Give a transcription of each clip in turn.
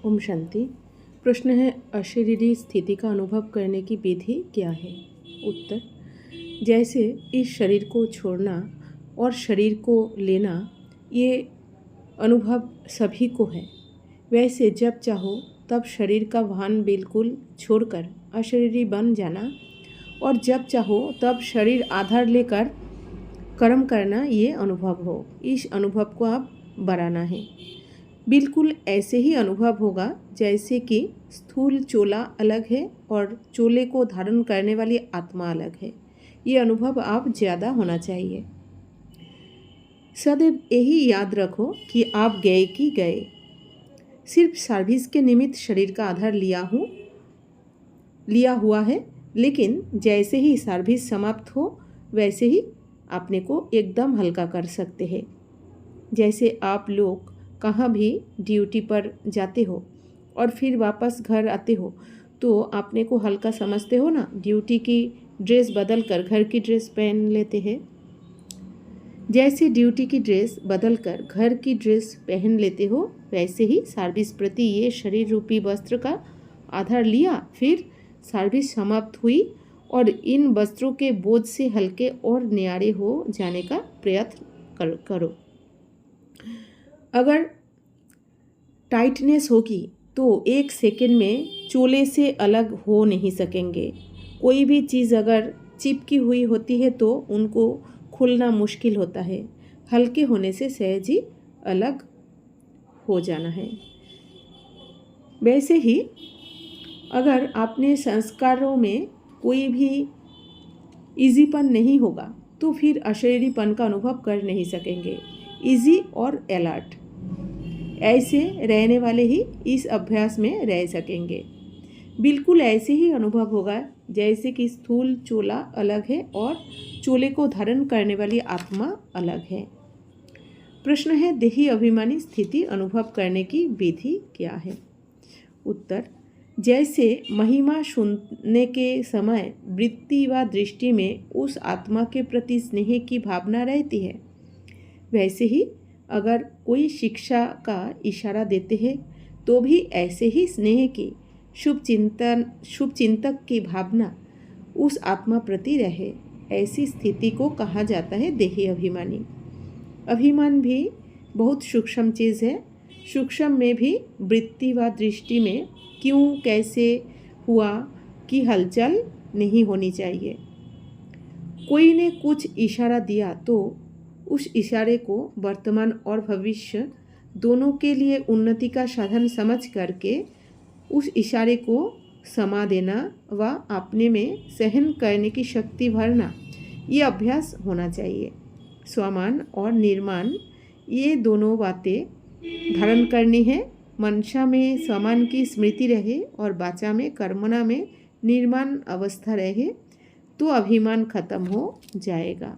ओम शांति। प्रश्न है, अशरीरी स्थिति का अनुभव करने की विधि क्या है? उत्तर, जैसे इस शरीर को छोड़ना और शरीर को लेना ये अनुभव सभी को है, वैसे जब चाहो तब शरीर का भान बिल्कुल छोड़कर अशरीरी बन जाना और जब चाहो तब शरीर आधार लेकर कर्म करना ये अनुभव हो। इस अनुभव को आप बढ़ाना है। बिल्कुल ऐसे ही अनुभव होगा जैसे कि स्थूल चोला अलग है और चोले को धारण करने वाली आत्मा अलग है। ये अनुभव आप ज़्यादा होना चाहिए। सदैव यही याद रखो कि आप गए कि गए, सिर्फ सर्विस के निमित्त शरीर का आधार लिया हुआ है, लेकिन जैसे ही सर्विस समाप्त हो वैसे ही अपने को एकदम हल्का कर सकते हैं। जैसे आप लोग कहाँ भी ड्यूटी पर जाते हो और फिर वापस घर आते हो तो अपने को हल्का समझते हो ना। ड्यूटी की ड्रेस बदल कर घर की ड्रेस पहन लेते हैं। जैसे ड्यूटी की ड्रेस बदल कर घर की ड्रेस पहन लेते हो, वैसे ही सर्विस प्रति ये शरीर रूपी वस्त्र का आधार लिया, फिर सर्विस समाप्त हुई और इन वस्त्रों के बोझ से हल्के और न्यारे हो जाने का प्रयत्न करो। अगर टाइटनेस होगी तो एक सेकंड में चोले से अलग हो नहीं सकेंगे। कोई भी चीज़ अगर चिपकी हुई होती है तो उनको खुलना मुश्किल होता है। हल्के होने से सहज ही अलग हो जाना है। वैसे ही अगर अपने संस्कारों में कोई भी इजीपन नहीं होगा तो फिर अशरीरीपन का अनुभव कर नहीं सकेंगे। इजी और अलर्ट ऐसे रहने वाले ही इस अभ्यास में रह सकेंगे। बिल्कुल ऐसे ही अनुभव होगा जैसे कि स्थूल चोला अलग है और चोले को धारण करने वाली आत्मा अलग है। प्रश्न है, देही अभिमानी स्थिति अनुभव करने की विधि क्या है? उत्तर, जैसे महिमा सुनने के समय वृत्ति व दृष्टि में उस आत्मा के प्रति स्नेह की भावना रहती है, वैसे ही अगर कोई शिक्षा का इशारा देते हैं तो भी ऐसे ही स्नेह की शुभ चिंतक की भावना उस आत्मा प्रति रहे। ऐसी स्थिति को कहा जाता है देही अभिमानी। अभिमान भी बहुत सूक्ष्म चीज़ है। सूक्ष्म में भी वृत्ति व दृष्टि में क्यों कैसे हुआ की हलचल नहीं होनी चाहिए। कोई ने कुछ इशारा दिया तो उस इशारे को वर्तमान और भविष्य दोनों के लिए उन्नति का साधन समझ करके उस इशारे को समा देना व अपने में सहन करने की शक्ति भरना, ये अभ्यास होना चाहिए। स्वमान और निर्माण ये दोनों बातें धारण करनी है। मनसा में स्वमान की स्मृति रहे और वाचा में कर्मणा में निर्माण अवस्था रहे तो अभिमान खत्म हो जाएगा।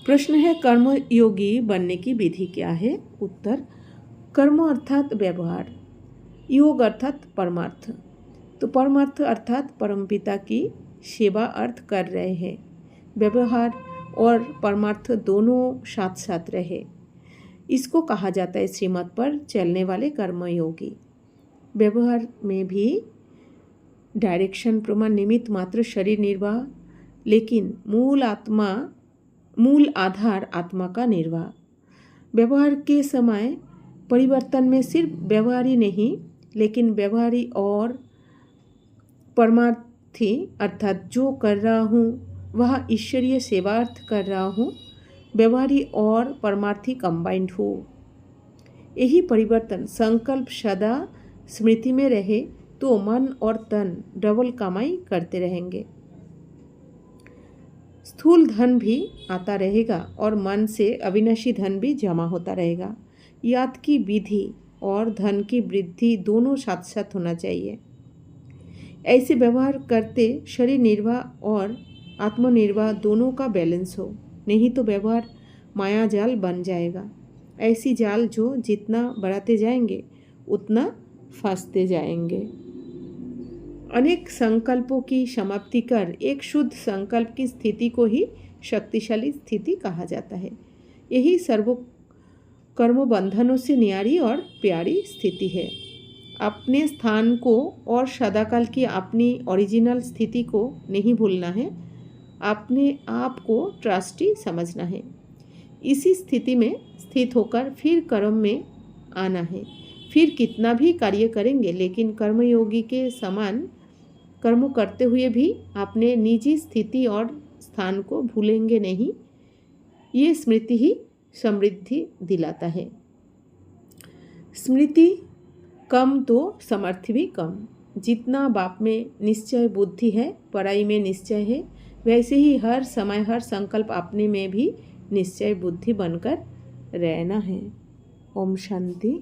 प्रश्न है, कर्मयोगी बनने की विधि क्या है? उत्तर, कर्म अर्थात व्यवहार, योग अर्थात परमार्थ। तो परमार्थ अर्थात परमपिता की सेवा अर्थ कर रहे हैं। व्यवहार और परमार्थ दोनों साथ साथ रहे, इसको कहा जाता है श्रीमत पर चलने वाले कर्मयोगी। व्यवहार में भी डायरेक्शन प्रमाण निमित्त मात्र शरीर निर्वाह, लेकिन मूल आधार आत्मा का निर्वाह। व्यवहार के समय परिवर्तन में सिर्फ व्यवहारी नहीं, लेकिन व्यवहारी और परमार्थी अर्थात जो कर रहा हूँ वह ईश्वरीय सेवार्थ कर रहा हूँ, व्यवहारी और परमार्थी कंबाइंड हो। यही परिवर्तन संकल्प सदा स्मृति में रहे तो मन और तन डबल कमाई करते रहेंगे। स्थूल धन भी आता रहेगा और मन से अविनाशी धन भी जमा होता रहेगा। याद की विधि और धन की वृद्धि दोनों साथ साथ होना चाहिए। ऐसे व्यवहार करते शरीर निर्वाह और आत्मनिर्वाह दोनों का बैलेंस हो, नहीं तो व्यवहार माया जाल बन जाएगा। ऐसी जाल जो जितना बढ़ाते जाएंगे उतना फंसते जाएंगे। अनेक संकल्पों की समाप्ति कर एक शुद्ध संकल्प की स्थिति को ही शक्तिशाली स्थिति कहा जाता है। यही कर्म बंधनों से न्यारी और प्यारी स्थिति है। अपने स्थान को और सदाकाल की अपनी ओरिजिनल स्थिति को नहीं भूलना है। अपने आप को ट्रस्टी समझना है। इसी स्थिति में स्थित होकर फिर कर्म में आना है। फिर कितना भी कार्य करेंगे लेकिन कर्मयोगी के समान कर्म करते हुए भी अपने निजी स्थिति और स्थान को भूलेंगे नहीं। ये स्मृति ही समृद्धि दिलाता है। स्मृति कम तो समर्थ भी कम। जितना बाप में निश्चय बुद्धि है, पराई में निश्चय है, वैसे ही हर समय हर संकल्प अपने में भी निश्चय बुद्धि बनकर रहना है। ओम शांति।